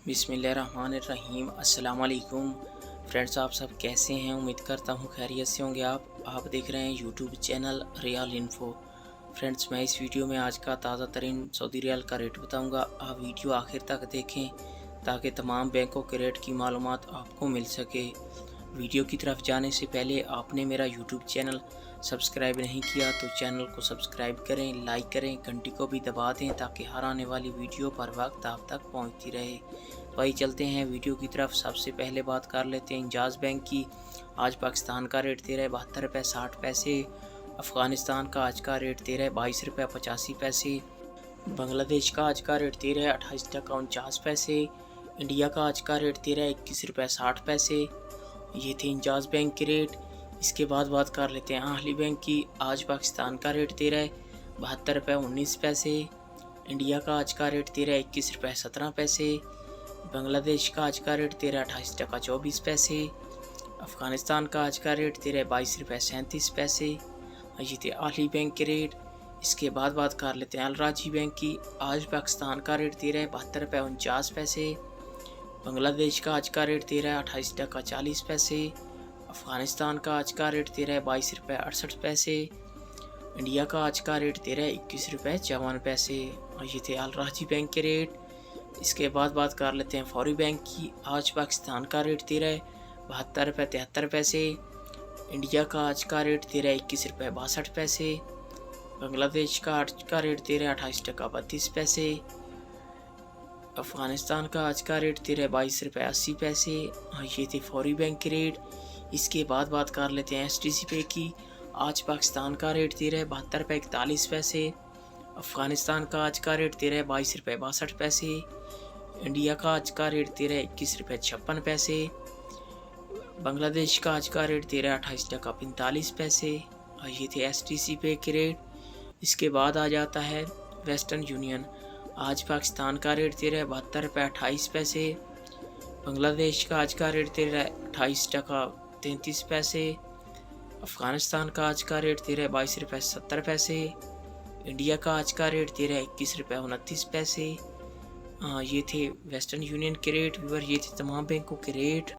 बिस्मिल्लाहिर्रहमानिर्रहीम। अस्सलाम वालेकुम फ्रेंड्स, आप सब कैसे हैं? उम्मीद करता हूँ खैरियत से होंगे। आप देख रहे हैं YouTube channel real info. Friends, मैं इस वीडियो में आज का ताज़ा तरीन सऊदी रियाल का रेट बताऊंगा। आप वीडियो आखिर तक देखें ताकि तमाम बैंकों के रेट की मालूमात आपको मिल सके। वीडियो की तरफ जाने से पहले आपने मेरा यूट्यूब चैनल सब्सक्राइब नहीं किया तो चैनल को सब्सक्राइब करें, लाइक करें, घंटी को भी दबा दें ताकि हर आने वाली वीडियो पर वक्त आप तक पहुंचती रहे। भाई चलते हैं वीडियो की तरफ। सबसे पहले बात कर लेते हैं इंजाज़ बैंक की। आज पाकिस्तान का रेट दे रहा है 72 रुपये 60 पैसे। अफ़गानिस्तान का आज का रेट दे रहा है 22 रुपये 85 पैसे। बांग्लादेश का आज का रेट दे रहा है 28 टका 49 पैसे। इंडिया का आज का रेट दे रहा है 21 रुपये 60 पैसे। ये थे इंजाज़ बैंक के रेट। इसके बाद बात कर लेते हैं अहली बैंक की। आज पाकिस्तान का रेट दे रहा है 72 रुपये 19 पैसे। इंडिया का आज का रेट दे रहा है 21 रुपये 17 पैसे। बांग्लादेश का आज का रेट दे रहा है 28 टका 24 पैसे। अफ़गानिस्तान का आज का रेट दे रहा है 22 रुपये 37 पैसे। ये थे अहली बैंक के रेट। इसके बाद बात कर लेते हैं अल राजी बैंक की। आज पाकिस्तान का रेट दे रहा है 72 रुपये 49 पैसे। बांग्लादेश का आज का रेट दे रहा है 28 टका 40 पैसे। अफ़गानिस्तान का आज का रेट दे रहा है 22 रुपये 68 पैसे। इंडिया का आज का रेट दे रहा है 21 रुपये 54 पैसे। और ये थे अल राजी बैंक के रेट। इसके बाद बात कर लेते हैं फौरी बैंक की। आज पाकिस्तान का रेट दे रहा है 72 रुपये 73 पैसे। इंडिया का आज का रेट दे रहा है 21 रुपये 62 पैसे। बांग्लादेश का आज का रेट दे रहा है 28 टका 32 पैसे। अफ़गानिस्तान का आज का रेट दे रहा है 22 रुपये 80 पैसे। ये थे फौरी बैंक के रेट। इसके बाद बात कर लेते हैं STC पे की। आज पाकिस्तान का रेट दे रहा है 72 रुपये 41 पैसे। अफ़गानिस्तान का आज का रेट दे रहा है 22 रुपये 62 पैसे। इंडिया का आज का रेट दे रहा है 21 रुपये 56 पैसे। बांग्लादेश का आज का रेट दे रहा है 28 टका 45 पैसे। ये थे STC पे के रेट। इसके बाद आ जाता है वेस्टर्न यूनियन। आज पाकिस्तान का रेट दे रहा है 72 रुपये 28 पैसे। बांग्लादेश का आज का रेट दे रहा है 28 टका 33 पैसे। अफ़गानिस्तान का आज का रेट दे रहा है 22 रुपये 70 पैसे। इंडिया का आज का रेट दे रहा है 21 रुपये 29 पैसे। ये थे वेस्टर्न यूनियन के रेट। ये थे तमाम बैंकों के रेट।